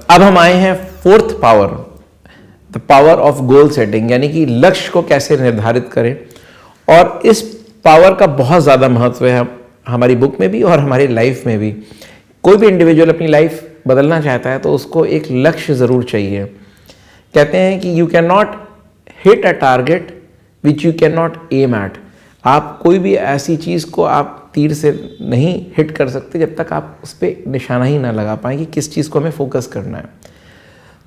अब हम आए हैं fourth power, the power of goal setting, यानी कि लक्ष्य को कैसे निर्धारित करें। और इस पावर का बहुत ज़्यादा महत्व है हमारी बुक में भी और हमारी लाइफ में भी। कोई भी इंडिविजुअल अपनी लाइफ बदलना चाहता है तो उसको एक लक्ष्य ज़रूर चाहिए। कहते हैं कि you can not hit a target which you can not aim at. आप कोई भी ऐसी चीज़ को आप तीर से नहीं हिट कर सकते जब तक आप उस पर निशाना ही ना लगा पाएँ कि किस चीज़ को हमें फोकस करना है।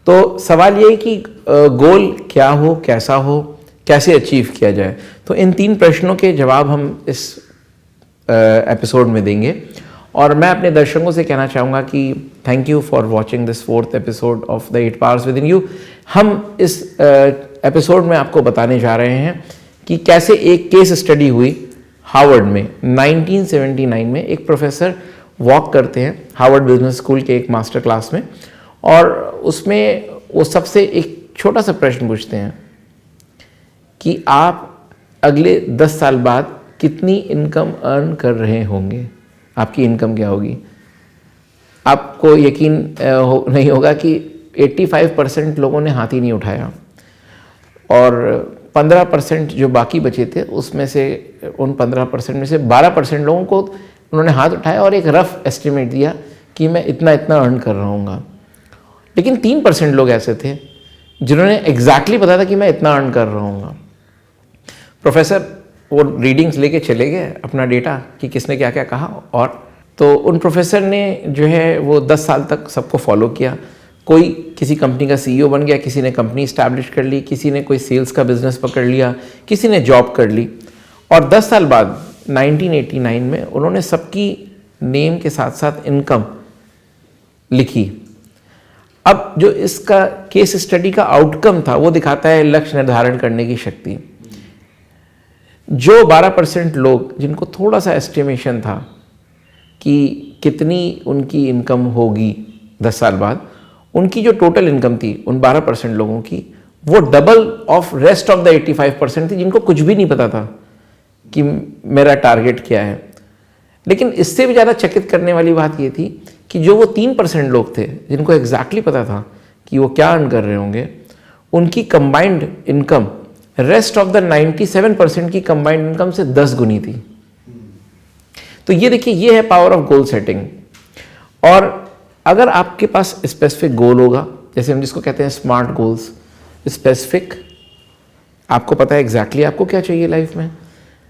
तो सवाल ये है कि गोल क्या हो, कैसा हो, कैसे अचीव किया जाए। तो इन 3 प्रश्नों के जवाब हम इस एपिसोड में देंगे। और मैं अपने दर्शकों से कहना चाहूँगा कि thank you for watching this 4th episode of the 8 powers with in you. हम इस एपिसोड में आपको बताने जा रहे हैं कि कैसे एक केस स्टडी हुई हार्वर्ड में 1979 में। एक प्रोफेसर वॉक करते हैं हार्वर्ड बिजनेस स्कूल के एक मास्टर क्लास में, और उसमें वो सबसे एक छोटा सा प्रश्न पूछते हैं कि आप अगले 10 साल बाद कितनी इनकम अर्न कर रहे होंगे, आपकी इनकम क्या होगी। आपको यकीन नहीं होगा कि 85% लोगों ने हाथ ही नहीं उठाया, और 15% जो बाकी बचे थे उसमें से, उन 15% में से 12% लोगों को उन्होंने हाथ उठाया और एक रफ एस्टिमेट दिया कि मैं इतना इतना अर्न कर रहा हूँगा। लेकिन 3% लोग ऐसे थे जिन्होंने एग्जैक्टली पता था कि मैं इतना अर्न कर रहा हूँगा। प्रोफेसर वो रीडिंग्स लेके चले गए अपना डेटा कि किसने क्या क्या कहा, और तो उन प्रोफेसर ने जो है वो 10 साल तक सबको फॉलो किया। कोई किसी कंपनी का सीईओ बन गया, किसी ने कंपनी इस्टेब्लिश कर ली, किसी ने कोई सेल्स का बिजनेस पकड़ लिया, किसी ने जॉब कर ली। और 10 साल बाद 1989 में उन्होंने सबकी नेम के साथ साथ इनकम लिखी। अब जो इसका केस स्टडी का आउटकम था वो दिखाता है लक्ष्य निर्धारण करने की शक्ति। जो 12% लोग जिनको थोड़ा सा एस्टिमेशन था कि कितनी उनकी इनकम होगी 10 साल बाद, उनकी जो टोटल इनकम थी उन 12% लोगों की, वो double of rest of the 85% थी जिनको कुछ भी नहीं पता था कि मेरा टारगेट क्या है। लेकिन इससे भी ज़्यादा चकित करने वाली बात ये थी कि जो वो 3% लोग थे जिनको एग्जैक्टली पता था कि वो क्या अर्न कर रहे होंगे, उनकी combined income rest of the 97% की कंबाइंड इनकम से 10 गुनी थी। तो ये देखिए, ये है पावर ऑफ गोल सेटिंग। और अगर आपके पास स्पेसिफिक गोल होगा, जैसे हम जिसको कहते हैं स्मार्ट गोल्स, स्पेसिफिक, आपको पता है एग्जैक्टली आपको क्या चाहिए लाइफ में,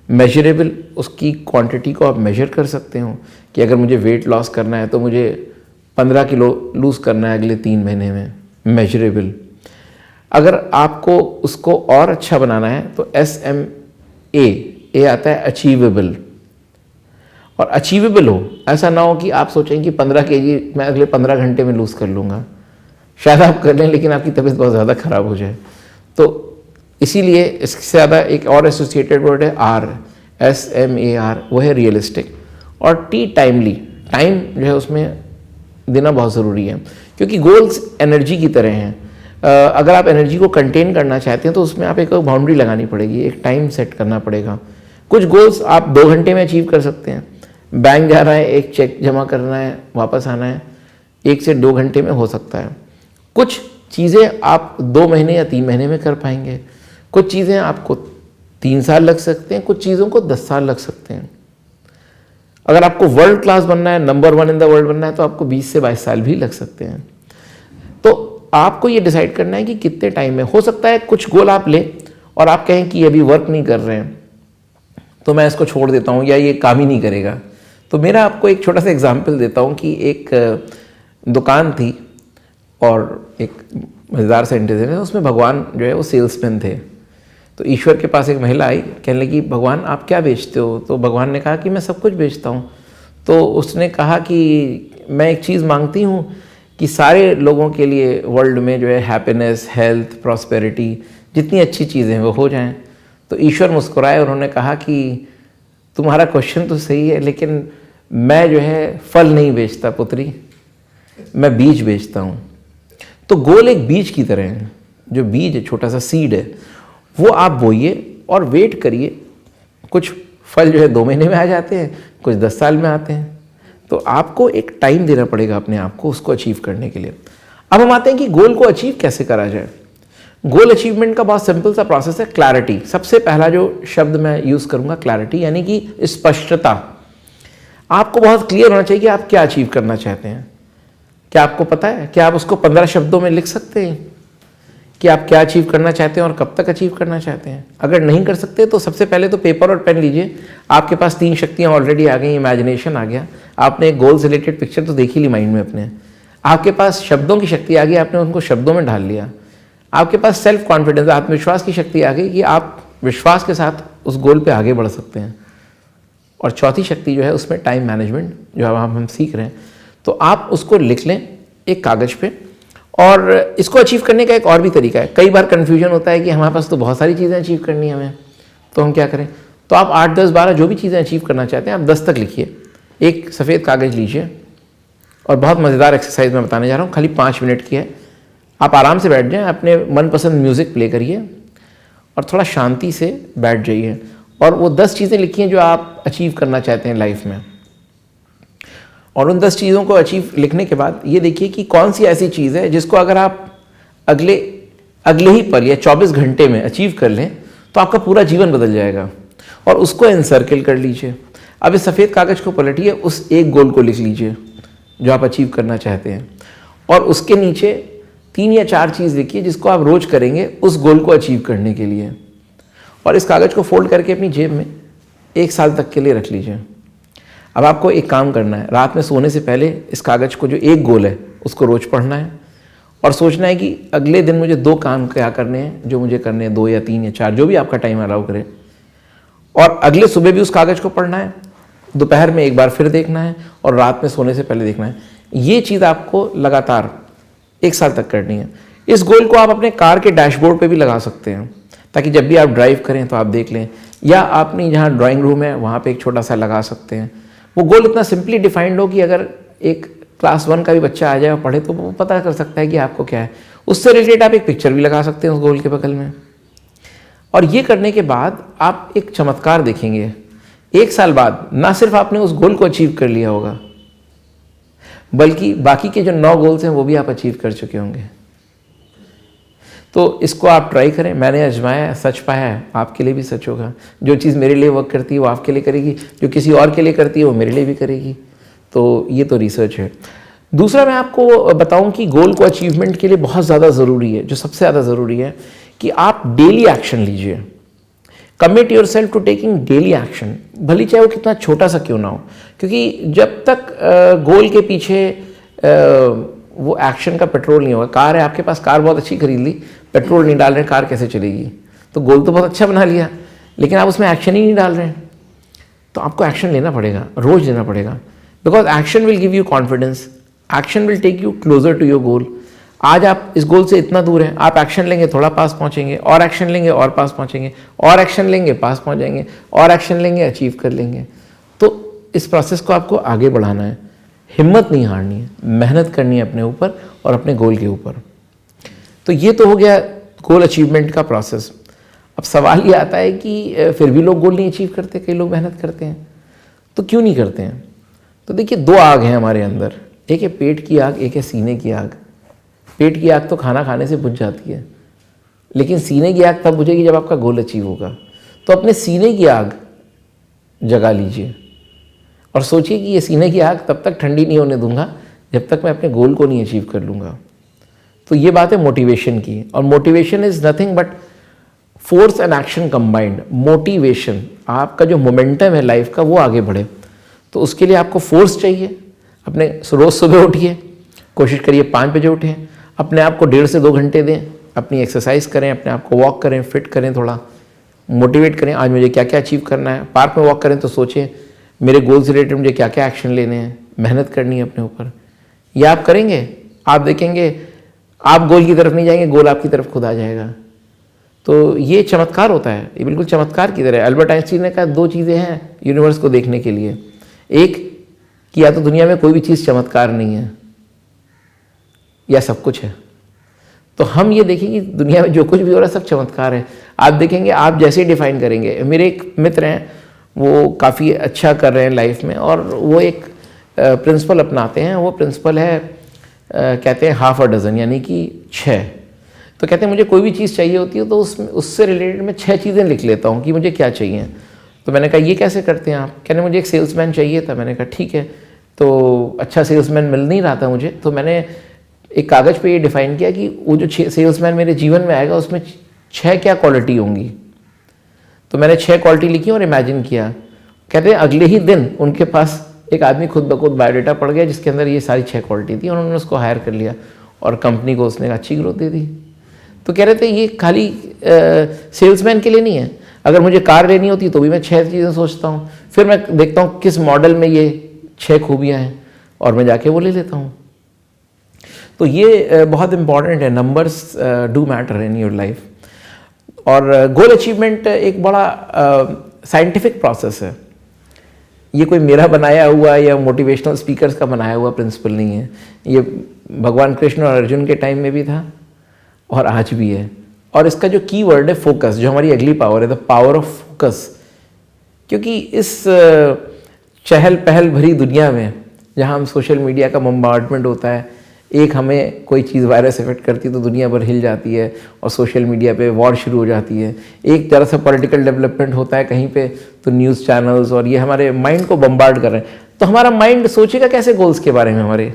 मेजरेबल, उसकी क्वांटिटी को आप मेजर कर सकते हो कि अगर मुझे वेट लॉस करना है तो मुझे 15 किलो लूज़ करना है अगले 3 महीने में, मेजरेबल। अगर आपको उसको और अच्छा बनाना है तो SMA आता है अचीवेबल। और अचीवेबल हो, ऐसा ना हो कि आप सोचें कि 15 kg मैं अगले 15 घंटे में लूज़ कर लूँगा। शायद आप कर लें लेकिन आपकी तबीयत बहुत ज़्यादा ख़राब हो जाए। तो इसीलिए इससे ज़्यादा एक और एसोसिएटेड वर्ड है SMAR, वो है रियलिस्टिक। और T टाइमली, टाइम जो है उसमें देना बहुत ज़रूरी है, क्योंकि गोल्स एनर्जी की तरह हैं। अगर आप एनर्जी को कंटेन करना चाहते हैं तो उसमें आप एक बाउंड्री लगानी पड़ेगी, एक टाइम सेट करना पड़ेगा। कुछ गोल्स आप 2 घंटे में अचीव कर सकते हैं। बैंक जाना है, एक चेक जमा करना है, वापस आना है, 1 से 2 घंटे में हो सकता है। कुछ चीज़ें आप 2 महीने या 3 महीने में कर पाएंगे। कुछ चीज़ें आपको 3 साल लग सकते हैं, कुछ चीज़ों को 10 साल लग सकते हैं। अगर आपको वर्ल्ड क्लास बनना है, नंबर 1 इन द वर्ल्ड बनना है, तो आपको 20 से 22 साल भी लग सकते हैं। तो आपको ये डिसाइड करना है कि कितने टाइम में। हो सकता है कुछ गोल आप लें और आप कहें कि ये अभी वर्क नहीं कर रहे हैं तो मैं इसको छोड़ देता हूँ या ये काम ही नहीं करेगा। तो मेरा आपको एक छोटा सा एग्जांपल देता हूँ कि एक दुकान थी और एक मज़ेदार सा इंसिडेंट है। उसमें भगवान जो है वो सेल्समैन थे। तो ईश्वर के पास एक महिला आई, कहने लगी भगवान आप क्या बेचते हो? तो भगवान ने कहा कि मैं सब कुछ बेचता हूँ। तो उसने कहा कि मैं एक चीज़ मांगती हूँ कि सारे लोगों के लिए वर्ल्ड में जो है हैप्पीनेस, हेल्थ, प्रॉस्पेरिटी, जितनी अच्छी चीज़ें वो हो जाएं। तो ईश्वर मुस्कुराए, उन्होंने कहा कि तुम्हारा क्वेश्चन तो सही है, लेकिन मैं जो है फल नहीं बेचता पुत्री, मैं बीज बेचता हूँ। तो गोल एक बीज की तरह है। जो बीज है, छोटा सा सीड है, वो आप बोइए और वेट करिए। कुछ फल जो है 2 महीने में आ जाते हैं, कुछ 10 साल में आते हैं। तो आपको एक टाइम देना पड़ेगा अपने आप को उसको अचीव करने के लिए। अब हम आते हैं कि गोल को अचीव कैसे करा जाए। गोल अचीवमेंट का बहुत सिंपल सा प्रोसेस है, क्लैरिटी। सबसे पहला जो शब्द मैं यूज़ करूँगा क्लैरिटी, यानी कि स्पष्टता। आपको बहुत क्लियर होना चाहिए कि आप क्या अचीव करना चाहते हैं। क्या आपको पता है? क्या आप उसको 15 शब्दों में लिख सकते हैं कि आप क्या अचीव करना चाहते हैं और कब तक अचीव करना चाहते हैं? अगर नहीं कर सकते तो सबसे पहले तो पेपर और पेन लीजिए। आपके पास 3 शक्तियाँ ऑलरेडी आ गई, इमेजिनेशन आ गया, आपने एक गोल रिलेटेड पिक्चर तो देख ही ली माइंड में अपने, आपके पास शब्दों की शक्ति आ गई, आपने उनको शब्दों में ढाल लिया, आपके पास सेल्फ कॉन्फिडेंस, आत्मविश्वास की शक्ति आ गई कि आप विश्वास के साथ उस गोल पे आगे बढ़ सकते हैं। और चौथी शक्ति जो है उसमें टाइम मैनेजमेंट, जो अब हम सीख रहे हैं। तो आप उसको लिख लें एक कागज़ पे। और इसको अचीव करने का एक और भी तरीका है। कई बार कन्फ्यूजन होता है कि हमारे पास तो बहुत सारी चीज़ें अचीव करनी है हमें, तो हम क्या करें? तो आप 8, 10, 12 जो भी चीज़ें अचीव करना चाहते हैं आप 10 तक लिखिए। एक सफ़ेद कागज़ लीजिए और बहुत मज़ेदार एक्सरसाइज मैं बताने जा रहा हूँ, खाली 5 मिनट की है। आप आराम से बैठ जाएं, अपने मनपसंद म्यूज़िक प्ले करिए और थोड़ा शांति से बैठ जाइए और वो 10 चीज़ें लिखिए जो आप अचीव करना चाहते हैं लाइफ में। और उन 10 चीज़ों को अचीव लिखने के बाद ये देखिए कि कौन सी ऐसी चीज़ है जिसको अगर आप अगले ही पल या 24 घंटे में अचीव कर लें तो आपका पूरा जीवन बदल जाएगा। और उसको एनसर्किल कर लीजिए। अब इस सफ़ेद कागज़ को पलटिए, उस एक गोल को लिख लीजिए जो आप अचीव करना चाहते हैं और उसके नीचे 3 या 4 चीज़ लिखिए जिसको आप रोज़ करेंगे उस गोल को अचीव करने के लिए। और इस कागज़ को फोल्ड करके अपनी जेब में 1 साल तक के लिए रख लीजिए। अब आपको एक काम करना है, रात में सोने से पहले इस कागज़ को, जो एक गोल है, उसको रोज़ पढ़ना है और सोचना है कि अगले दिन मुझे 2 काम क्या करने हैं जो मुझे करने हैं, 2 या 3 या 4, जो भी आपका टाइम अलाउ करे। और अगले सुबह भी उस कागज़ को पढ़ना है, दोपहर में एक बार फिर देखना है और रात में सोने से पहले देखना है। ये चीज़ आपको लगातार 1 साल तक करनी है। इस गोल को आप अपने कार के डैशबोर्ड पे भी लगा सकते हैं ताकि जब भी आप ड्राइव करें तो आप देख लें, या आपने जहाँ ड्राइंग रूम है वहाँ पे एक छोटा सा लगा सकते हैं। वो गोल इतना सिंपली डिफाइंड हो कि अगर एक क्लास 1 का भी बच्चा आ जाए और पढ़े तो वो पता कर सकता है कि आपको क्या है। उससे रिलेटेड आप एक पिक्चर भी लगा सकते हैं उस गोल के बगल में। और ये करने के बाद आप एक चमत्कार देखेंगे। 1 साल बाद ना सिर्फ आपने उस गोल को अचीव कर लिया होगा, बल्कि बाकी के जो 9 गोल्स हैं वो भी आप अचीव कर चुके होंगे। तो इसको आप ट्राई करें। मैंने आजमाया, सच पाया है, आपके लिए भी सच होगा। जो चीज़ मेरे लिए वर्क करती है वो आपके लिए करेगी, जो किसी और के लिए करती है वो मेरे लिए भी करेगी। तो ये तो रिसर्च है। दूसरा मैं आपको बताऊं कि गोल को अचीवमेंट के लिए बहुत ज़्यादा ज़रूरी है, जो सबसे ज़्यादा ज़रूरी है कि आप डेली एक्शन लीजिए। Commit yourself to taking daily action, भली चाहे वो कितना छोटा सा क्यों ना हो, क्योंकि जब तक गोल के पीछे वो एक्शन का पेट्रोल नहीं होगा। कार है आपके पास, कार बहुत अच्छी खरीद ली, पेट्रोल नहीं डाल रहे, कार कैसे चलेगी? तो गोल तो बहुत अच्छा बना लिया, लेकिन आप उसमें एक्शन ही नहीं डाल रहे हैं। तो आपको एक्शन लेना पड़ेगा, रोज़ लेना पड़ेगा, because action will give you confidence, action will take you closer to your goal. आज आप इस गोल से इतना दूर हैं, आप एक्शन लेंगे थोड़ा पास पहुंचेंगे, और एक्शन लेंगे और पास पहुंचेंगे, और एक्शन लेंगे पास पहुंच जाएंगे, और एक्शन लेंगे अचीव कर लेंगे। तो इस प्रोसेस को आपको आगे बढ़ाना है, हिम्मत नहीं हारनी है, मेहनत करनी है अपने ऊपर और अपने गोल के ऊपर। तो ये तो हो गया गोल अचीवमेंट का प्रोसेस। अब सवाल ये आता है कि फिर भी लोग गोल नहीं अचीव करते, कई लोग मेहनत करते हैं, तो क्यों नहीं करते हैं? तो देखिए 2 आग हैं हमारे अंदर, एक है पेट की आग, एक है सीने की आग। पेट की आग तो खाना खाने से बुझ जाती है, लेकिन सीने की आग तब बुझेगी जब आपका गोल अचीव होगा। तो अपने सीने की आग जगा लीजिए और सोचिए कि ये सीने की आग तब तक ठंडी नहीं होने दूंगा जब तक मैं अपने गोल को नहीं अचीव कर लूँगा। तो ये बात है मोटिवेशन की, और motivation is nothing but force and action combined. Motivation, आपका जो मोमेंटम है लाइफ का वो आगे बढ़े, तो उसके लिए आपको फोर्स चाहिए। अपने रोज़ सुबह उठिए, कोशिश करिए 5 बजे उठें, अपने आप को 1.5 से 2 घंटे दें, अपनी एक्सरसाइज करें, अपने आप को वॉक करें, फिट करें, थोड़ा मोटिवेट करें। आज मुझे क्या क्या अचीव करना है। पार्क में वॉक करें तो सोचें मेरे गोल से रिलेटेड मुझे क्या क्या एक्शन लेने हैं, मेहनत करनी है अपने ऊपर। ये आप करेंगे, आप देखेंगे आप गोल की तरफ नहीं जाएंगे, गोल आपकी तरफ खुद आ जाएगा। तो ये चमत्कार होता है, ये बिल्कुल चमत्कार की तरह है। अल्बर्ट आइंस्टीन ने कहा 2 चीज़ें हैं यूनिवर्स को देखने के लिए, एक कि या तो दुनिया में कोई भी चीज़ चमत्कार नहीं है या सब कुछ है। तो हम ये देखें कि दुनिया में जो कुछ भी हो रहा है सब चमत्कार है। आप देखेंगे, आप जैसे डिफाइन करेंगे। मेरे एक मित्र हैं, वो काफ़ी अच्छा कर रहे हैं लाइफ में, और वो एक प्रिंसिपल अपनाते हैं। वो प्रिंसिपल है कहते हैं हाफ अ डज़न, यानी कि 6। तो कहते हैं मुझे कोई भी चीज़ चाहिए होती है तो उससे रिलेटेड मैं 6 चीज़ें लिख लेता हूँ कि मुझे क्या चाहिए। तो मैंने कहा ये कैसे करते हैं आप? कहने मुझे एक सेल्समैन चाहिए था। मैंने कहा ठीक है। तो अच्छा सेल्समैन मिल नहीं रहा था मुझे, तो मैंने एक कागज़ पे ये डिफ़ाइन किया कि वो जो सेल्समैन मेरे जीवन में आएगा उसमें 6 क्या क्वालिटी होंगी। तो मैंने 6 क्वालिटी लिखी और इमेजिन किया। कहते हैं अगले ही दिन उनके पास एक आदमी खुद ब खुद बायोडाटा पड़ गया जिसके अंदर ये सारी 6 क्वालिटी थी, और उन्होंने उसको हायर कर लिया और कंपनी को उसने अच्छी ग्रोथ दे दी। तो कह रहे थे ये खाली सेल्समैन के लिए नहीं है, अगर मुझे कार लेनी होती तो भी मैं 6 चीज़ें सोचता हूँ, फिर मैं देखता हूँ किस मॉडल में ये 6 खूबियाँ हैं और मैं जाके वो ले लेता हूँ। तो ये बहुत इम्पॉर्टेंट है, numbers do matter in your life. और गोल अचीवमेंट एक बड़ा साइंटिफिक प्रोसेस है। ये कोई मेरा बनाया हुआ या मोटिवेशनल स्पीकर्स का बनाया हुआ प्रिंसिपल नहीं है। ये भगवान कृष्ण और अर्जुन के टाइम में भी था और आज भी है। और इसका जो की वर्ड है फोकस, जो हमारी अगली पावर है, द पावर ऑफ फोकस। क्योंकि इस चहल पहल भरी दुनिया में जहाँ हम सोशल मीडिया का बम्बार्डमेंट होता है, एक हमें कोई चीज़ वायरस इफेक्ट करती है तो दुनिया भर हिल जाती है और सोशल मीडिया पे वॉर शुरू हो जाती है। एक तरह से पॉलिटिकल डेवलपमेंट होता है कहीं पे तो न्यूज़ चैनल्स और ये हमारे माइंड को बम्बार्ड कर रहे हैं। तो हमारा माइंड सोचेगा कैसे गोल्स के बारे में हमारे?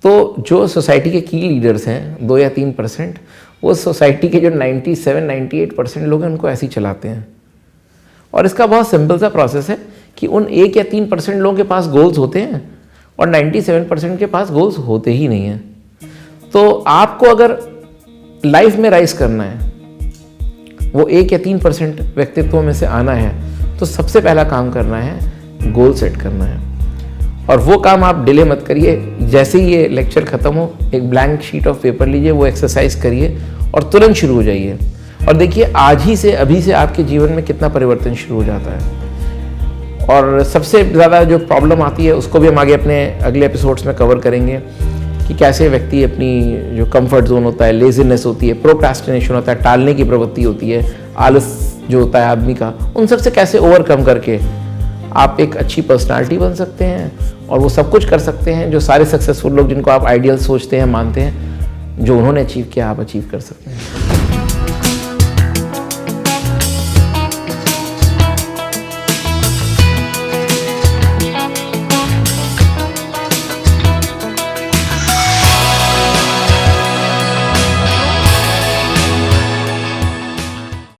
तो जो सोसाइटी के की लीडर्स हैं 2 या 3%, वो सोसाइटी के जो 97-98% लोग हैं उनको ऐसे ही चलाते हैं। और इसका बहुत सिंपल सा प्रोसेस है कि उन 1 या 3% लोगों के पास गोल्स होते हैं और 97% के पास गोल्स होते ही नहीं हैं। तो आपको अगर लाइफ में राइज करना है, वो 1 या 3% व्यक्तित्वों में से आना है, तो सबसे पहला काम करना है गोल सेट करना है। और वो काम आप डिले मत करिए। जैसे ही ये लेक्चर ख़त्म हो, एक ब्लैंक शीट ऑफ पेपर लीजिए, वो एक्सरसाइज करिए और तुरंत शुरू हो जाइए। और देखिए आज ही से, अभी से आपके जीवन में कितना परिवर्तन शुरू हो जाता है। और सबसे ज़्यादा जो प्रॉब्लम आती है उसको भी हम आगे अपने अगले एपिसोड्स में कवर करेंगे कि कैसे व्यक्ति अपनी जो कंफर्ट जोन होता है, लेजीनेस होती है, प्रोक्रास्टिनेशन होता है, टालने की प्रवृत्ति होती है, आलस जो होता है आदमी का, उन सब से कैसे ओवरकम करके आप एक अच्छी पर्सनालिटी बन सकते हैं और वो सब कुछ कर सकते हैं जो सारे सक्सेसफुल लोग जिनको आप आइडियल सोचते हैं, मानते हैं, जो उन्होंने अचीव किया, आप अचीव कर सकते हैं।